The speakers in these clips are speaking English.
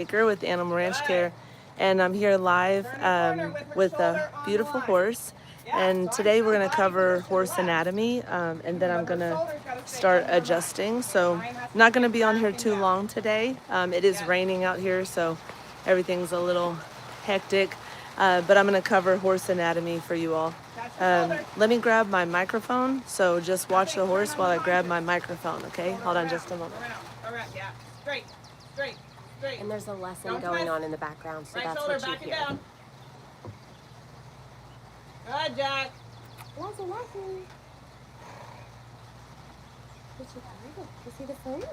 Baker with Animal Ranch Care, and I'm here live with a beautiful horse. And today we're going to cover horse anatomy, and then I'm going to start adjusting. So I'm not going to be on here too long today. It is raining out here, so everything's a little hectic, but I'm going to cover horse anatomy for you all. Let me grab my microphone, so just watch the horse while I grab my microphone, okay? Hold on just a moment. Yeah, straight, straight. And there's a lesson going on in the background, so that's what you hear. Down. Good, Jack. What's a lesson? Did you find it? You see the phone?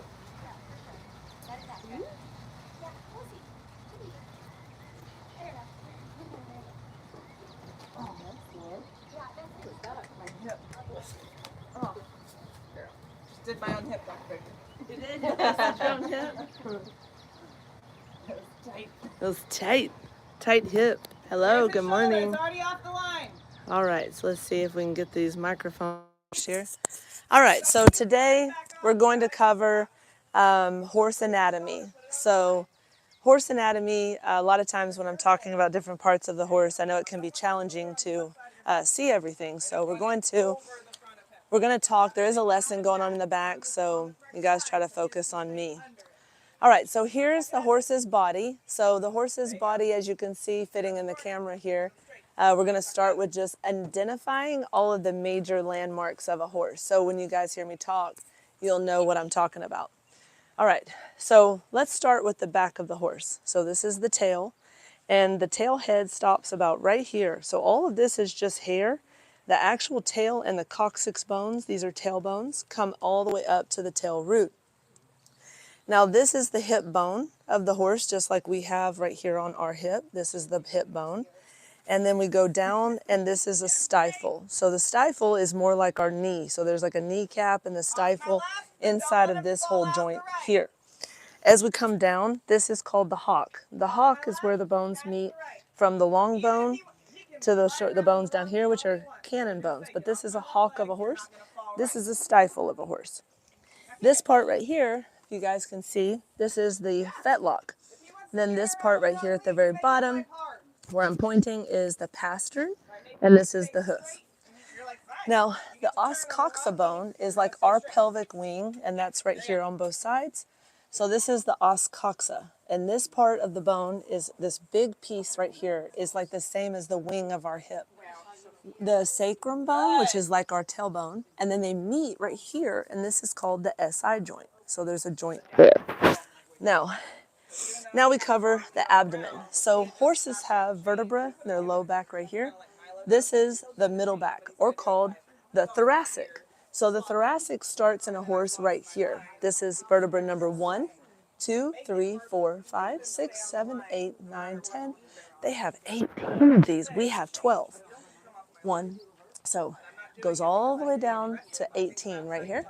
Oh, that's good. My hip. Oh, there. Just did my own hip back. You did? You did your own hip? Tight. It was tight. Tight hip. Hello, good morning. It's already off the line. All right, so let's see if we can get these microphones here. All right, so today we're going to cover horse anatomy. So horse anatomy, a lot of times when I'm talking about different parts of the horse, I know it can be challenging to see everything. So we're going to talk. There is a lesson going on in the back, so you guys try to focus on me. All right, so here's the horse's body. So the horse's body, as you can see fitting in the camera here, we're going to start with just identifying all of the major landmarks of a horse. So when you guys hear me talk, you'll know what I'm talking about. All right, so let's start with the back of the horse. So this is the tail, and the tail head stops about right here. So all of this is just hair. The actual tail and the coccyx bones, these are tail bones, come all the way up to the tail root. Now this is the hip bone of the horse, just like we have right here on our hip. This is the hip bone. And then we go down, and this is a stifle. So the stifle is more like our knee. So there's like a kneecap and the stifle inside of this whole joint here. As we come down, this is called the hock. The hock is where the bones meet from the long bone to the bones down here, which are cannon bones. But this is a hock of a horse. This is a stifle of a horse. This part right here, you guys can see, this is the fetlock. Then this part right here at the very bottom, where I'm pointing, is the pastern, and this is the hoof. Now, the os coxa bone is like our pelvic wing, and that's right here on both sides. So this is the os coxa, and this part of the bone is this big piece right here is like the same as the wing of our hip. The sacrum bone, which is like our tailbone, and then they meet right here, and this is called the SI joint. So there's a joint there. Now we cover the abdomen. So horses have vertebra in their low back right here. This is the middle back, or called the thoracic. So the thoracic starts in a horse right here. This is vertebra number 1, 2, 3, 4, 5, 6, 7, 8, 9, 10. They have 18 of these. We have 12. 1. So it goes all the way down to 18 right here.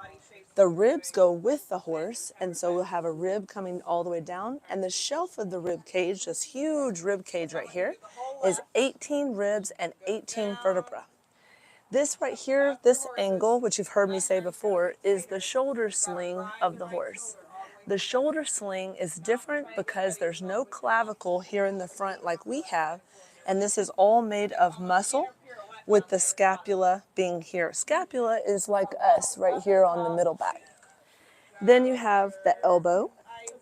The ribs go with the horse, and so we'll have a rib coming all the way down. And the shelf of the rib cage, this huge rib cage right here, is 18 ribs and 18 vertebra. This right here, this angle, which you've heard me say before, is the shoulder sling of the horse. The shoulder sling is different because there's no clavicle here in the front like we have, and this is all made of muscle, with the scapula being here. Scapula is like us right here on the middle back. Then you have the elbow,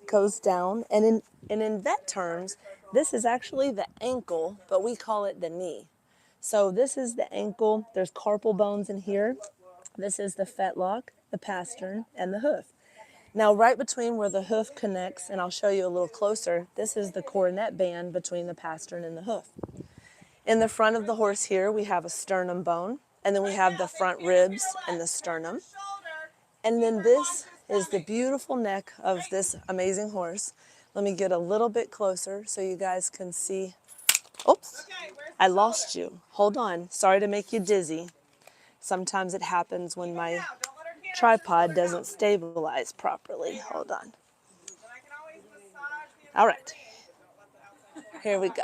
goes down, and in vet terms, this is actually the ankle, but we call it the knee. So this is the ankle. There's carpal bones in here. This is the fetlock, the pastern, and the hoof. Now right between where the hoof connects, and I'll show you a little closer, this is the coronet band between the pastern and the hoof. In the front of the horse here, we have a sternum bone, and then we have the front ribs and the sternum. And then this is the beautiful neck of this amazing horse. Let me get a little bit closer so you guys can see. Oops, I lost you. Hold on. Sorry to make you dizzy. Sometimes it happens when my tripod doesn't stabilize properly. Hold on. All right. Here we go.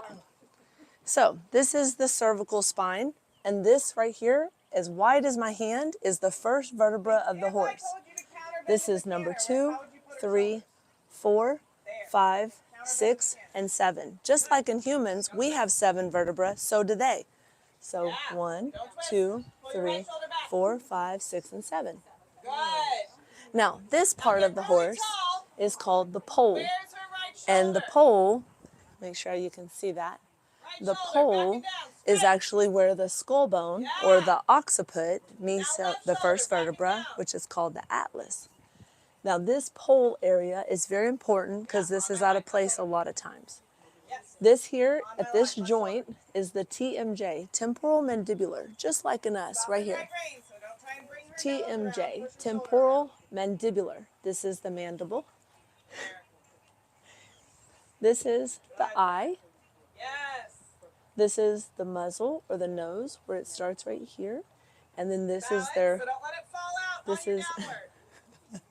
So this is the cervical spine, and this right here, as wide as my hand, is the first vertebra of the horse. This is number 2, 3, 4, 5, 6, and 7. Just like in humans, we have 7 vertebrae, so do they. So 1, 2, 3, 4, 5, 6, and 7. Good. Now, this part of the horse is called the pole. Where's her right And the shoulder? pole, make sure you can see that, Right the shoulder, pole back it down, is straight. actually where the skull bone or the occiput meets the first vertebra, which is called the atlas. Now, this pole area is very important because this is out of place a lot of times. Yes. This here, at this joint, is the TMJ, temporal mandibular, just like in us, right here. Migraine, so don't try and bring her nose around. TMJ, Push the shoulder temporal mandibular. This is the mandible. there. This is the eye. Yes. This is the muzzle or the nose where it starts right here. And then this is Balance, their so don't let it fall out. this on your is downward.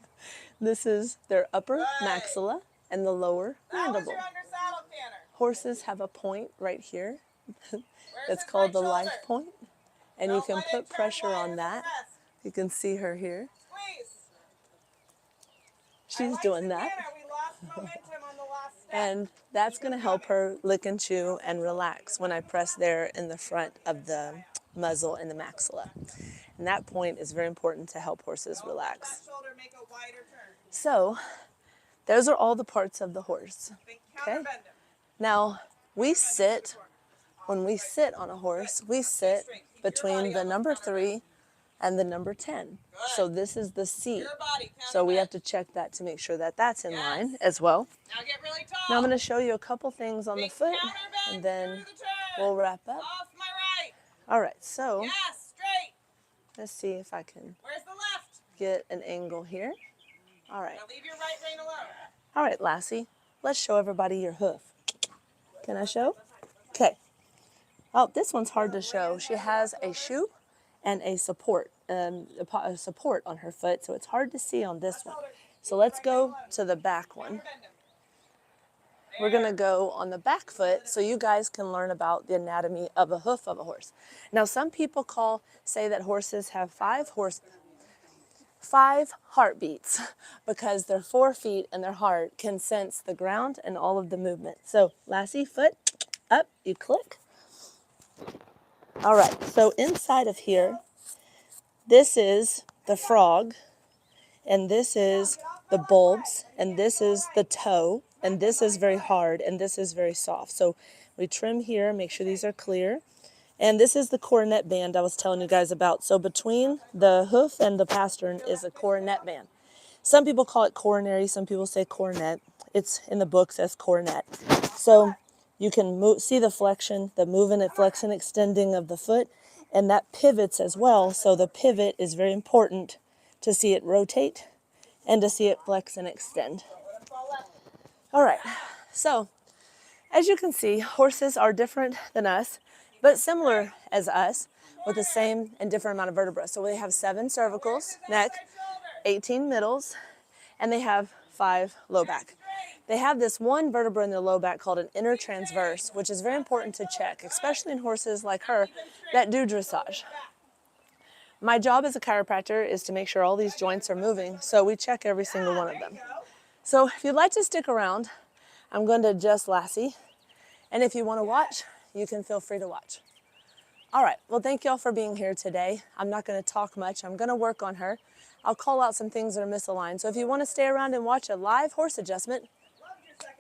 this is their upper Good. maxilla and the lower That was mandible. your under saddle canter. Horses have a point right here. Where's It's his called right the life shoulder? point. And you Don't can let it put turn pressure wider on than that. the rest. You can see her here. Squeeze. She's I doing the that. canter. We lost momentum on the last step. And that's going to help her lick and chew and relax when I press there in the front of the muzzle and the maxilla. And that point is very important to help horses Don't let relax. that shoulder make a wider turn. So, those are all the parts of the horse. Think Okay? counterbend him. Now, we sit, when we sit on a horse, we sit between the number 3 and the number 10. So this is the seat. Your body, So we counterbend. have to check that to make sure that that's in Yes. line as well. Now get really tall. Now I'm going to show you a couple things on the Think foot, counterbend and then through the turn. we'll wrap up. Off my right. All right, so Yes, straight. let's see if I can Where's the left? get an angle here. All right. Now leave your right rein alone. All right, Lassie, let's show everybody your hoof. Can I show? Okay. Oh, this one's hard to show. She has a shoe and a support on her foot, so it's hard to see on this one. So let's go to the back one. Bend him. We're going to go on the back foot so you guys can learn about the anatomy of a hoof of a horse. Now, some people say that horses have 5 heartbeats because their 4 feet and their heart can sense the ground and all of the movement. So, Lassie, foot up, you click. All right, so inside of here, this is the frog, and this is the bulbs, and this is the toe, and this is very hard, and this is very soft. So we trim here, make sure these are clear. And this is the coronet band I was telling you guys about. So between the hoof and the pastern is a coronet band. Some people call it coronary, some people say coronet. It's in the books as coronet. So you can see the flexion, the moving and flexion extending of the foot, and that pivots as well. So the pivot is very important to see it rotate and to see it flex and extend. All right, so as you can see, horses are different than us, but similar as us with the same and different amount of vertebrae. So they have 7 cervicals, neck, 18 middles, and they have 5 low back. They have this one vertebra in their low back called an inner transverse, which is very important to check, especially in horses like her that do dressage. My job as a chiropractor is to make sure all these joints are moving, so we check every single one of them. So if you'd like to stick around, I'm going to adjust Lassie, and if you want to watch, you can feel free to watch. All right, well, thank y'all for being here today. I'm not going to talk much. I'm going to work on her. I'll call out some things that are misaligned. So if you want to stay around and watch a live horse adjustment,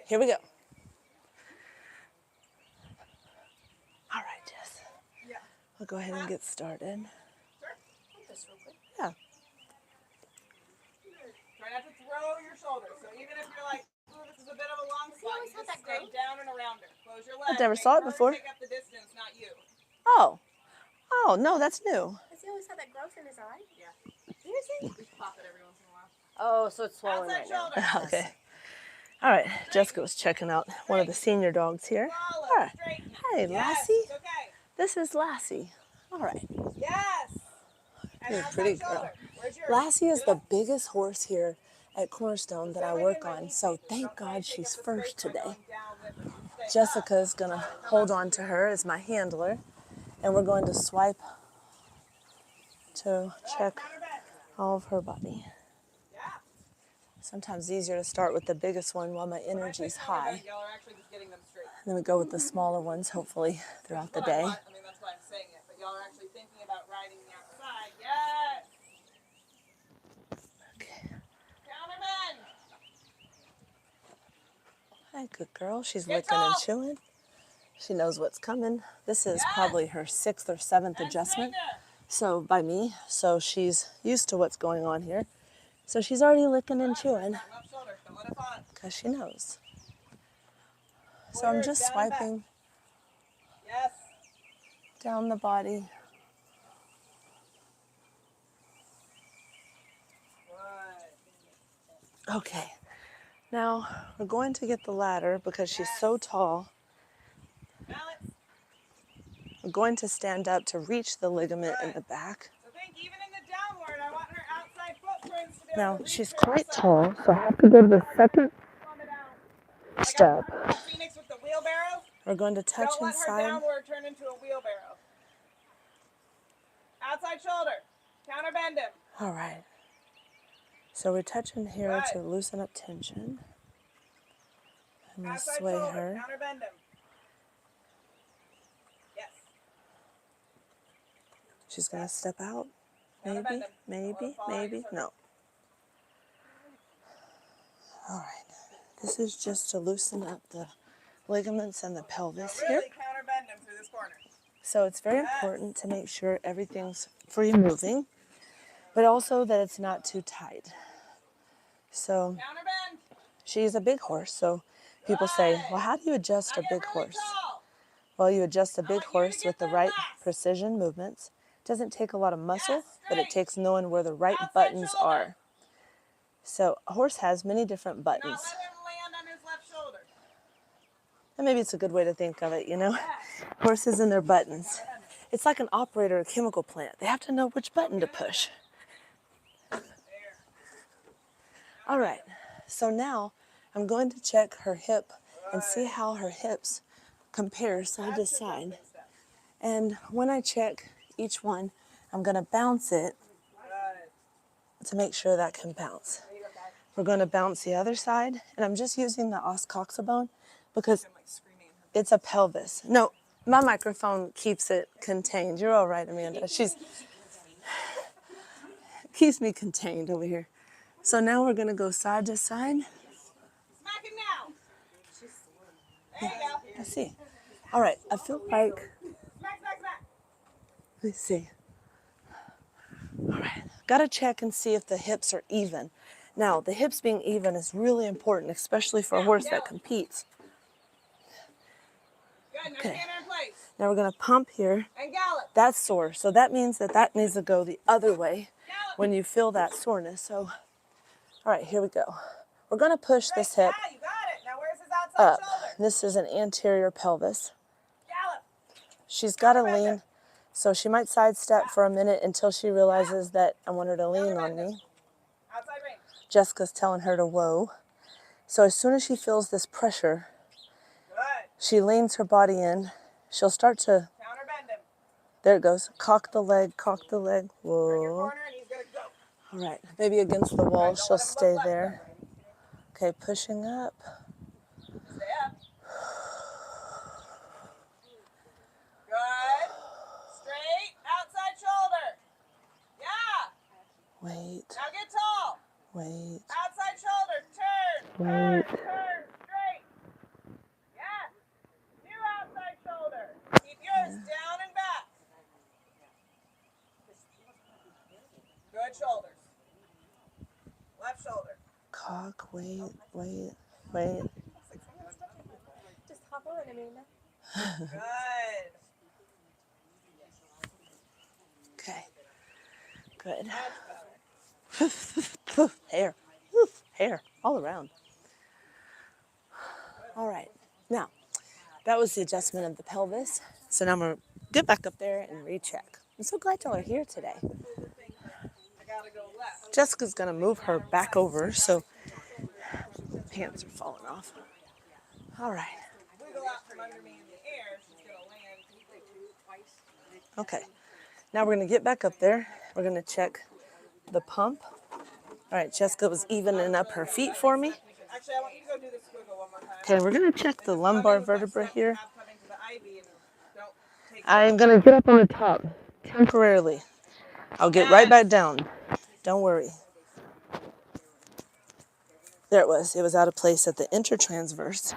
here we go. All right, Jess. Yeah. We'll go ahead and get started. Yeah. Try not to throw your shoulders. So even if you're like, ooh, this is a bit of a long spot, you just stay down and around her. Close your legs. I've never Make saw it her before. Take up the distance, not you. Oh. Oh, no, that's new. Does he always have that growth in his eye? Yeah. Seriously? We pop it every once in a while. Oh, so it's swollen Outside right now. shoulder. Okay. All right, Jessica was checking out one of the senior dogs here. Follow. All right. Straighten. Hey, Yes. Lassie. Okay. This is Lassie. All right. Yes. And You're a outside pretty girl. shoulder. Where's yours? Lassie is the biggest horse here at Cornerstone that I work on, so thank God she's first today. Jessica's going to hold on to her as my handler, and we're going to swipe to check all of her body. Sometimes easier to start with the biggest one while my energy is high. Y'all are actually just getting them straight. Then we go with the smaller ones, hopefully, throughout the day. I mean, that's why I'm saying it. But y'all are actually thinking about riding the outside. Yes. Okay. Counterbend. Hi, good girl. She's Get licking and tall. chewing. She knows what's coming. This is Yes. probably her 6th or 7th And adjustment. straightener. So by me, so she's used to what's going on here. So she's already licking and chewing Left shoulder. Don't let it fall. because she knows. So Pull I'm yours just down and back. swiping Yes. down the body. Good. Okay, now we're going to get the ladder because she's so tall. Balance. We're going to stand up to reach the ligament in the back. So think, even in the downward, I want her outside footprints to be able Now to reach she's her quite outside. tall, so I have to go to the second Calm it down. Like step. a phoenix with the wheelbarrow. We're going to touch Don't let her inside. downward turn into a wheelbarrow. Outside shoulder. Counterbend him. All right. So we're touching here Good. to loosen up tension. I'm going to Outside sway shoulder. her. Counterbend him. Yes. She's going to step out. Counterbend Maybe, him. maybe, Fall out maybe. your No. All right. This is just to loosen up the ligaments and the pelvis So here. really counterbend him through this corner. So it's very important to make sure everything's free moving, but also that it's not too tight. So Counterbend. she's a big horse, so people say, well, how do you adjust a Now big get really horse? tall. Well, you adjust a big I want you to horse get with the that right last. precision movements. It doesn't take a lot of muscle, Yes, but it straight. takes knowing where the right Outside buttons shoulder. are. So a horse has many different Do buttons. not let him land on his left shoulder. And maybe it's a good way to think of it, you know? Horses and their buttons. It's like an operator at a chemical plant. They have to know which button to push. There. All right, so now I'm going to check her hip and see how her hips compare side to side. And when I check each one, I'm going to bounce it to make sure that can bounce. We're going to bounce the other side, and I'm just using the os coxibone because it's a pelvis. No, my microphone keeps it contained. You're all right, Amanda. She's keeps me contained over here. So now we're going to go side to side. Smack him now. There you go. I see. All right, I feel like, Smack, smack, smack. let's see. All right, got to check and see if the hips are even. Now, the hips being even is really important, especially for a horse that competes. Good. Now Okay. stand her in place. Now we're going to pump here. And gallop. That's sore, so that means that that needs to go the other way Gallop. when you feel that soreness. So, all right, here we go. We're going to push this hip Yeah, you got it. Now where's his outside up. shoulder? This is an anterior pelvis. Gallop. She's got to lean, so she might sidestep for a minute until she realizes that I want her to lean on me. Outside range. Jessica's telling her to whoa. So as soon as she feels this pressure, Good. she leans her body in. She'll start to, Counterbend him. there it goes, cock the leg, cock the leg. Turn your Whoa. corner and he's going to go. All right, maybe against the wall, Don't she'll let him stay look left, there. Okay, pushing up. Stay up. Good. Straight. Outside shoulder. Yeah. Wait, Now get tall. wait, Outside shoulder. Turn. wait. Turn. Straight. Yeah. New outside shoulder. Keep yours down and back. Good shoulders. Left shoulder. Cock, wait, wait, wait. Just hop on, Amanda. Good. Okay, good. Much better. Hair, hair, all around. All right, now, that was the adjustment of the pelvis. So now I'm gonna get back up there and recheck. I'm so glad y'all are here today. I gotta go left. Jessica's gonna move her back over so pants are falling off. All right, Wiggle out from under me in the air. She's gonna land twice. okay. Now we're gonna get back up there. We're gonna check the pump All right, Jessica was evening up her feet for me. Actually, I want you to go do the squiggle one more time. Okay, we're gonna check the lumbar vertebra here. Coming to the IV and don't take I'm gonna get up on the top temporarily. I'll get right back down. Don't worry. There it was. It was out of place at the intertransverse.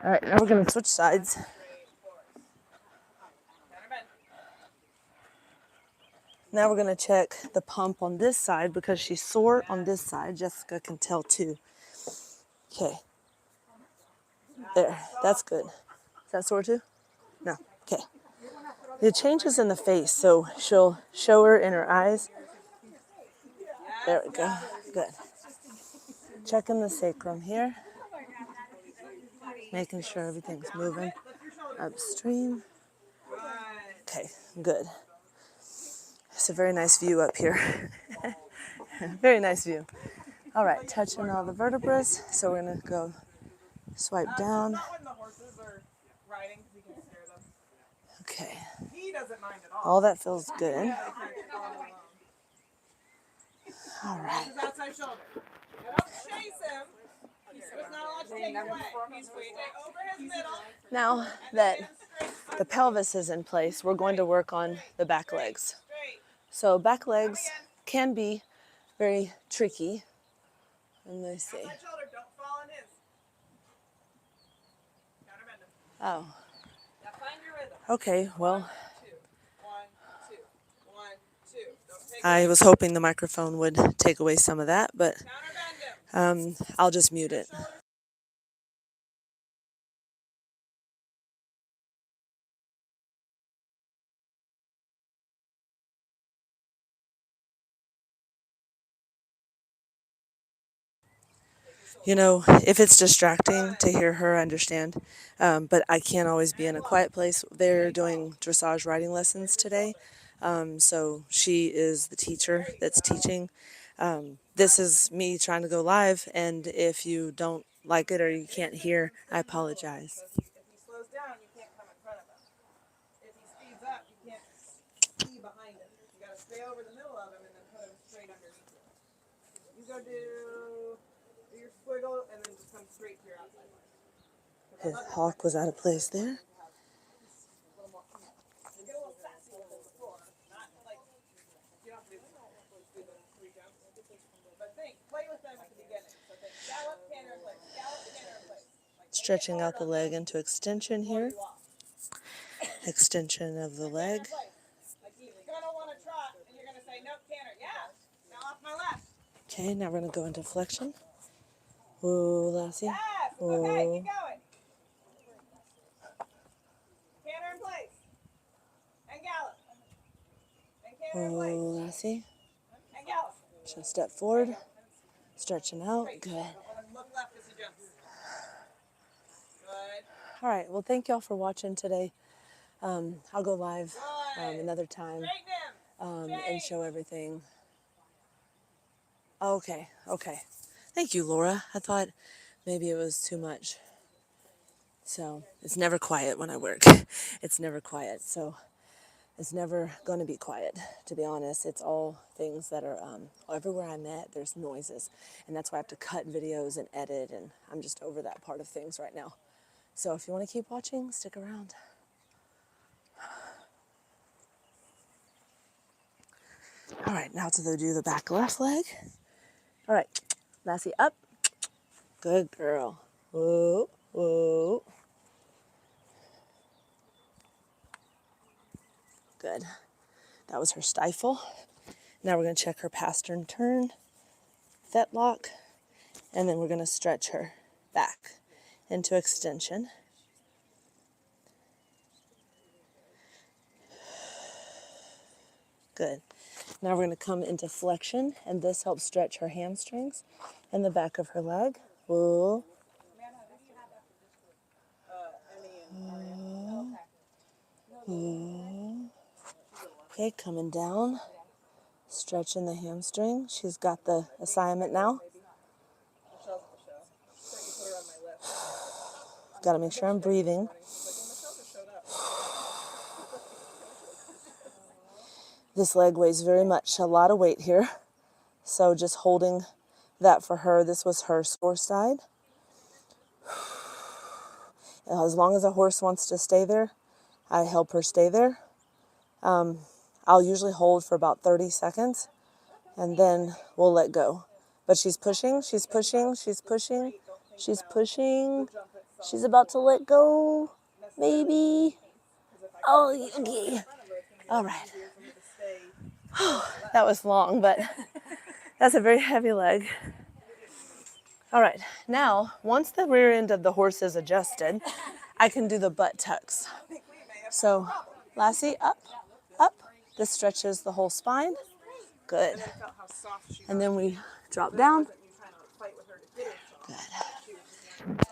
All right, now we're gonna switch sides. Now we're gonna check the pump on this side because she's sore on this side. Jessica can tell too. Okay. There, that's good. Is that sore too? No, okay. The changes in the face, so she'll show her in her eyes. There we go, good. Checking the sacrum here. Making sure everything's moving upstream. Okay, good. It's a very nice view up here. Very nice view. All right, touching all the vertebrae. So we're gonna go swipe down. Not when the horses are riding because you can scare them. Okay. He doesn't mind at all. All that feels good. All right. His outside shoulder. Now don't chase him. There's not a lot to take away. He's free. Take over his middle. Now that the pelvis is in place, we're going to work on the back legs. Straight. So back legs can be very tricky. And let's see. Outside shoulder. Don't fall in his. Counterbend him. Oh, Now find your rhythm. okay. Well, 1, 2, 1, 2. Don't take I was hoping the microphone would take away some of that, but counterbend him. I'll just mute it. You know, if it's distracting to hear her, I understand. But I can't always be in a quiet place. They're doing dressage riding lessons today. So she is the teacher that's teaching. This is me trying to go live, and if you don't like it or you can't hear, I apologize. If he slows down, you can't come in front of him. If he speeds up, you can't be behind him. You got to stay over the middle of him and then put him straight underneath you. You go do your squiggle and then just come straight to your outside line. His hawk was out of place there. You get a little sassy on the floor. Not like, you don't have to do the 3 jumps. But play with them at the beginning. So think gallop, canter, and place. Gallop, canter, and place. Like, Stretching out the leg into extension here. Extension of the leg. like you're going to want to trot and you're going to say, nope, canter. Yeah. Now off my left. Okay, now we're going to go into flexion. Ooh, Lassie. Yes. Okay, Ooh. keep going. Canter in place. And gallop. And canter in place. Ooh, Lassie. And gallop. She'll step forward. Stretching out. Good. Look left as he jumps. Good. All right, well, thank y'all for watching today. I'll go live another time Straighten him. and show everything. Okay. Thank you, Laura. I thought maybe it was too much. So it's never quiet when I work. It's never quiet. So it's never going to be quiet, to be honest. It's all things that are, everywhere I'm at, there's noises. And that's why I have to cut videos and edit. And I'm just over that part of things right now. So if you want to keep watching, stick around. All right, now to do the back left leg. All right, Lassie up. Good girl. Whoa, whoa. Good. That was her stifle. Now we're going to check her pastern turn, fetlock, and then we're going to stretch her back into extension. Good. Now we're going to come into flexion, and this helps stretch her hamstrings and the back of her leg. Whoa. Okay, coming down, stretching the hamstring. She's got the assignment now. Got to make sure I'm breathing. This leg weighs very much, a lot of weight here. So just holding that for her. This was her sore side. As long as a horse wants to stay there, I help her stay there. I'll usually hold for about 30 seconds and then we'll let go. But she's pushing, she's pushing, she's pushing, she's pushing. She's about to let go, maybe. Oh, okay. All right. That was long, but that's a very heavy leg. All right, now, once the rear end of the horse is adjusted, I can do the butt tucks. So, Lassie, up, up. This stretches the whole spine. Good. And then we drop down. Good.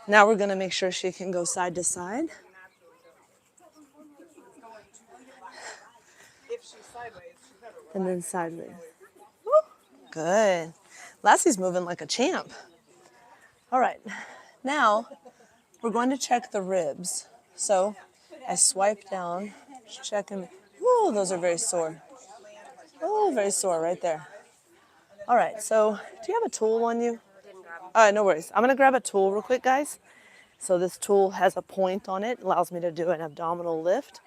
Now we're going to make sure she can go side to side. And then sideways. Woo. Good. Lassie's moving like a champ. All right, now we're going to check the ribs. So I swipe down, checking. Whoa, those are very sore. Oh, very sore right there. All right, so do you have a tool on you? All right, no worries. I'm going to grab a tool real quick, guys. So this tool has a point on it, allows me to do an abdominal lift.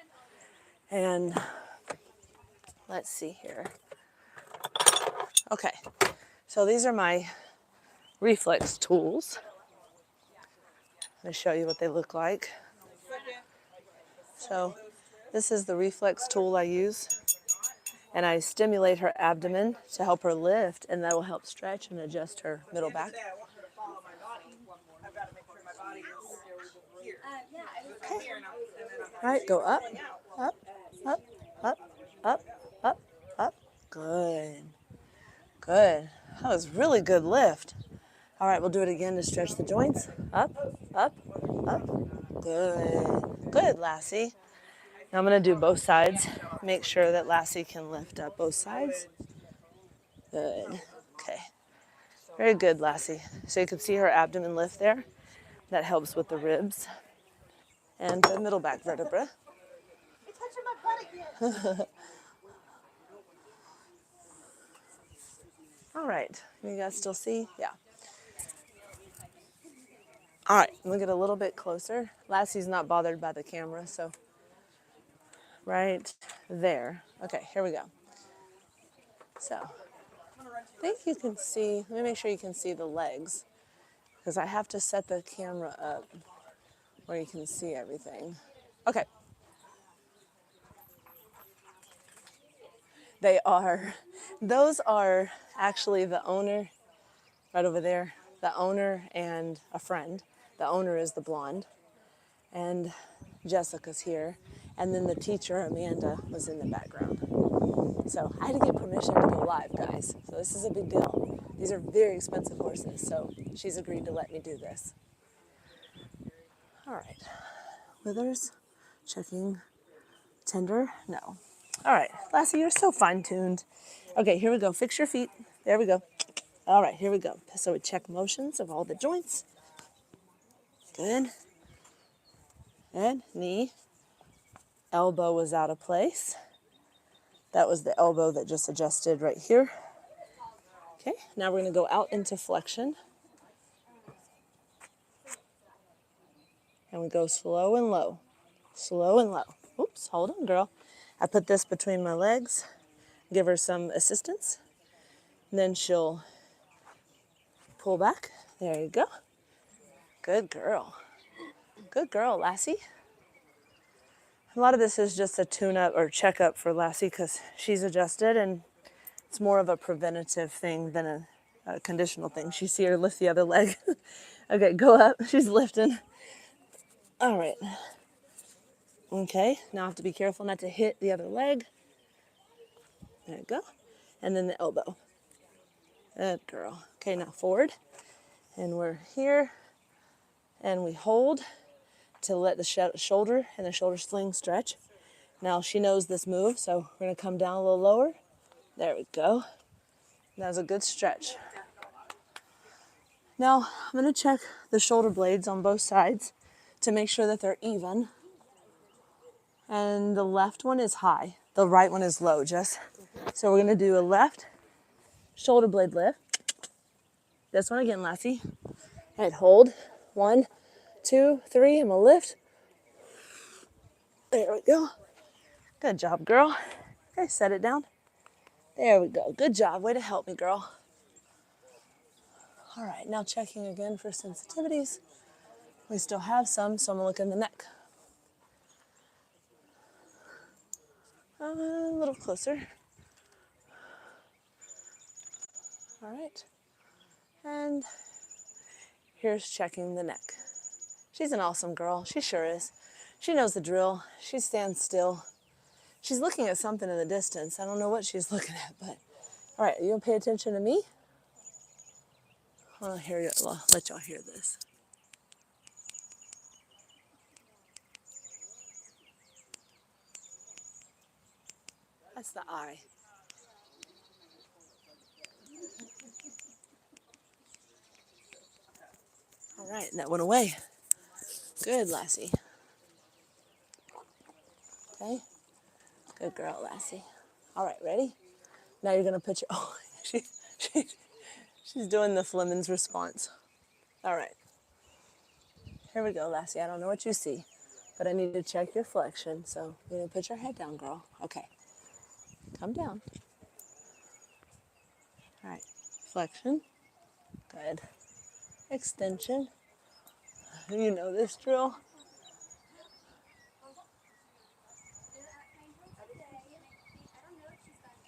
And let's see here. Okay, so these are my reflex tools. Let me show you what they look like. So this is the reflex tool I use. And I stimulate her abdomen to help her lift, and that will help stretch and adjust her middle back. Okay. All right, go up, up, up, up, up, up, up. Good. Good. That was really good lift. All right, we'll do it again to stretch the joints. Up, up, up. Good. Good, Lassie. Now I'm going to do both sides. Make sure that Lassie can lift up both sides. Good. Okay. Very good, Lassie. So you can see her abdomen lift there. That helps with the ribs and the middle back vertebra. All right. You guys still see? Yeah. All right. Let me get a little bit closer. Lassie's not bothered by the camera, so right there. Okay, here we go. So I think you can see, let me make sure you can see the legs because I have to set the camera up where you can see everything. Okay. Those are actually the owner, right over there, the owner and a friend. The owner is the blonde, and Jessica's here, and then the teacher, Amanda, was in the background. So I had to get permission to go live, guys. So this is a big deal. These are very expensive horses, so she's agreed to let me do this. All right, withers, checking, tender, no. All right, Lassie, you're so fine-tuned. Okay, here we go. Fix your feet. There we go. All right, here we go. So we check motions of all the joints. Good. Good. Knee. Elbow was out of place. That was the elbow that just adjusted right here. Okay, now we're going to go out into flexion. And we go slow and low. Slow and low. Oops, hold on, girl. I put this between my legs. Give her some assistance. And then she'll pull back. There you go. Good girl. Good girl, Lassie. A lot of this is just a tune-up or check-up for Lassie because she's adjusted and it's more of a preventative thing than a conditional thing. You see her lift the other leg. Okay, go up. She's lifting. All right. Okay, now I have to be careful not to hit the other leg. There you go. And then the elbow. Good girl. Okay, now forward. And we're here. And we hold to let the shoulder and the shoulder sling stretch. Now she knows this move, so we're going to come down a little lower. There we go. That was a good stretch. Now I'm going to check the shoulder blades on both sides to make sure that they're even. And the left one is high. The right one is low, Jess. So we're going to do a left Shoulder blade lift. This one again, Lassie. All right, hold. 1, 2, 3. I'm gonna lift. There we go. Good job, girl. Okay, set it down. There we go. Good job. Way to help me, girl. All right, now checking again for sensitivities. We still have some, so I'm gonna look in the neck. A little closer. All right. And here's checking the neck. She's an awesome girl. She sure is. She knows the drill. She stands still. She's looking at something in the distance. I don't know what she's looking at, but all right, you gonna pay attention to me? I'll let y'all hear this. That's the eye. All right, and that went away. Good, Lassie. Okay. Good girl, Lassie. All right, ready? Now you're gonna put your, oh, she's doing the Fleming's response. All right. Here we go, Lassie. I don't know what you see, but I need to check your flexion. So you're gonna put your head down, girl. Okay. Come down. All right. Flexion. Good. Extension. You know this drill.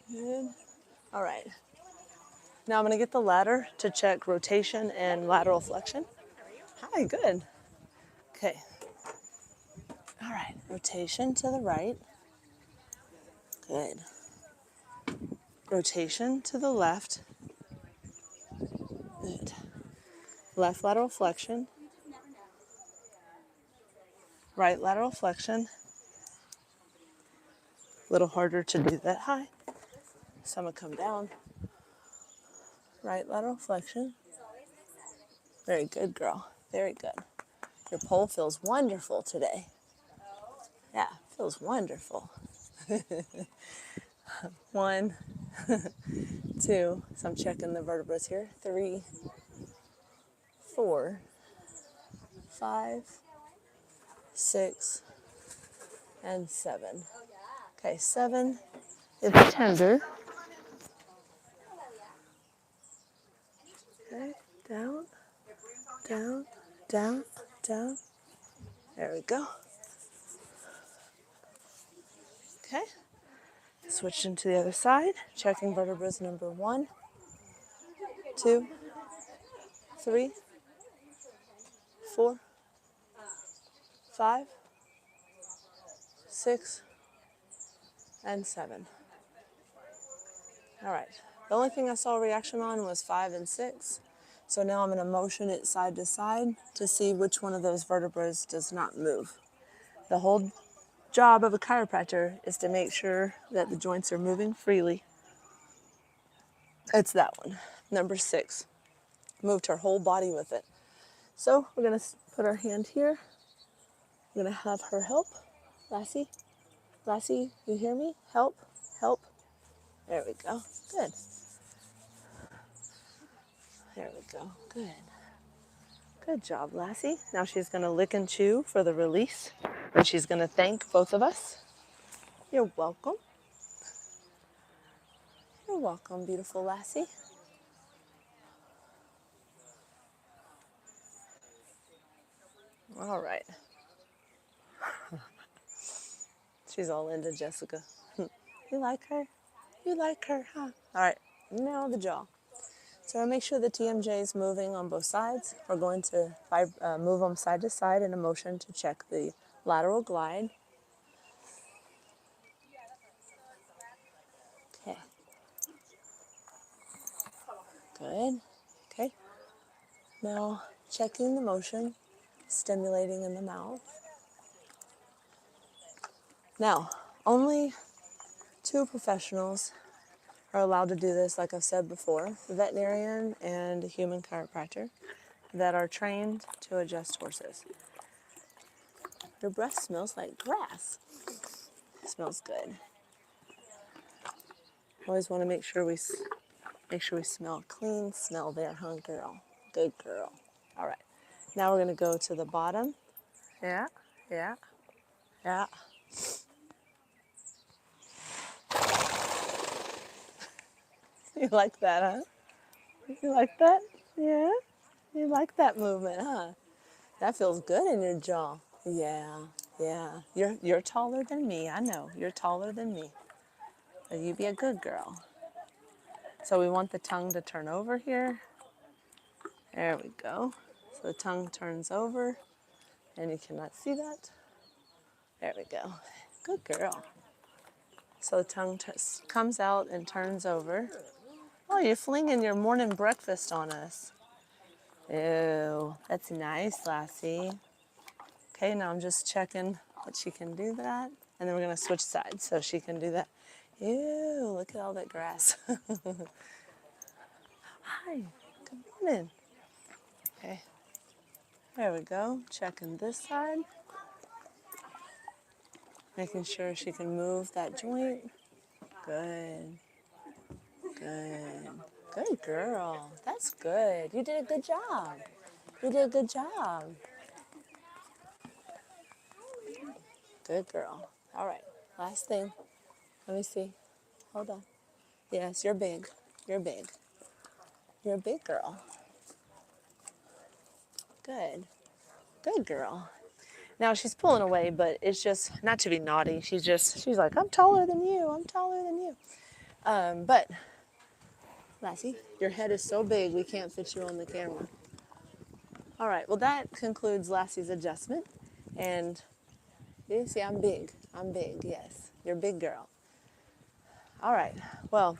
Good. All right. Now I'm going to get the ladder to check rotation and lateral flexion. Hi, good. Okay. All right. Rotation to the right. Good. Rotation to the left. Good. Left lateral flexion. Right lateral flexion. A little harder to do that high. So I'm going to come down. Right lateral flexion. Very good, girl. Very good. Your pole feels wonderful today. Yeah, feels wonderful. 1, 2. So I'm checking the vertebrae here. 3, 4, 5, 6, and 7. Okay, 7 is tender. Okay, down, down, down, down. There we go. Okay, switching to the other side. Checking vertebrae number 1, 2, 3, 4, 5, 6, and 7. All right. The only thing I saw a reaction on was 5 and 6. So now I'm going to motion it side to side to see which one of those vertebrae does not move. The whole job of a chiropractor is to make sure that the joints are moving freely. It's that one, number 6. Moved her whole body with it. So we're going to put our hand here. We're going to have her help. Lassie, Lassie, you hear me? Help, help. There we go. Good. There we go. Good. Good job, Lassie. Now she's going to lick and chew for the release. And she's going to thank both of us. You're welcome. You're welcome, beautiful Lassie. All right. She's all into Jessica. You like her? You like her, huh? All right. Now the jaw. So I'll make sure the TMJ is moving on both sides. We're going to move them side to side in a motion to check the lateral glide. Okay. Good. Okay. Now checking the motion, stimulating in the mouth. Now, only 2 professionals are allowed to do this, like I've said before, the veterinarian and a human chiropractor that are trained to adjust horses. Your breath smells like grass. It smells good. Always want to make sure we Make sure we smell clean smell there, huh, girl? Good girl. All right. Now we're going to go to the bottom. Yeah, yeah, yeah. You like that, huh? You like that? Yeah? You like that movement, huh? That feels good in your jaw. Yeah, yeah. You're taller than me. I know. You're taller than me. So you be a good girl. So we want the tongue to turn over here. There we go. So the tongue turns over, and you cannot see that. There we go. Good girl. So the tongue comes out and turns over. Oh, you're flinging your morning breakfast on us. Ew, that's nice, Lassie. Okay, now I'm just checking that she can do that. And then we're going to switch sides so she can do that. Ew, look at all that grass. Hi, good morning. Okay, there we go. Checking this side. Making sure she can move that joint. Good, good. Good girl. That's good. You did a good job. You did a good job. Good girl. All right, last thing. Let me see. Hold on. Yes, you're big. You're big. You're a big girl. Good. Good girl. Now she's pulling away, but it's just not to be naughty. She's like, I'm taller than you. I'm taller than you. But Lassie, your head is so big we can't fit you on the camera. All right. Well, that concludes Lassie's adjustment. And you see, I'm big. I'm big. Yes, you're a big girl. All right. Well,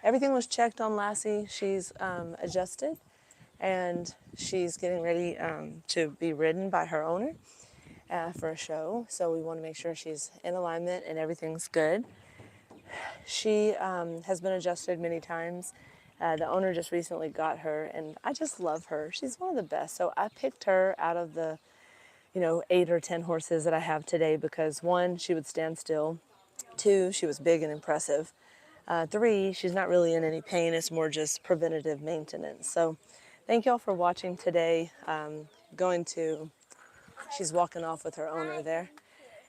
everything was checked on Lassie. She's adjusted, and she's getting ready to be ridden by her owner for a show. So we want to make sure she's in alignment and everything's good. She has been adjusted many times. The owner just recently got her, and I just love her. She's one of the best. So I picked her out of the 8 or 10 horses that I have today because 1, she would stand still. 2, she was big and impressive. 3, she's not really in any pain. It's more just preventative maintenance. So thank y'all for watching today. She's walking off with her owner there.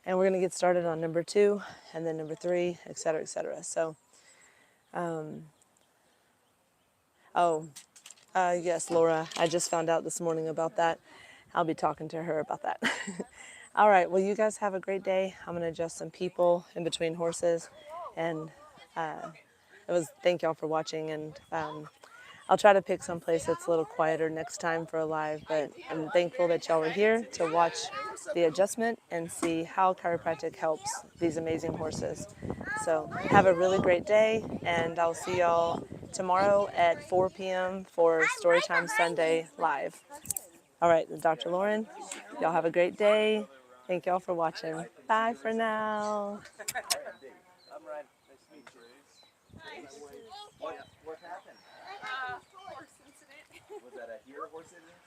And we're going to get started on number 2 and then number 3, et cetera, et cetera. So, yes, Laura, I just found out this morning about that. I'll be talking to her about that. All right, well, you guys have a great day. I'm going to adjust some people in between horses. And thank y'all for watching. And I'll try to pick some place that's a little quieter next time for a live. But I'm thankful that y'all were here to watch the adjustment and see how chiropractic helps these amazing horses. So have a really great day, and I'll see y'all tomorrow at 4 p.m. for Storytime Sunday live. All right, Dr. Lauren, y'all have a great day. Thank y'all for watching. Bye for now. I'm Ryan. Nice to meet you. What happened? Horse incident. Was that a deer horse incident?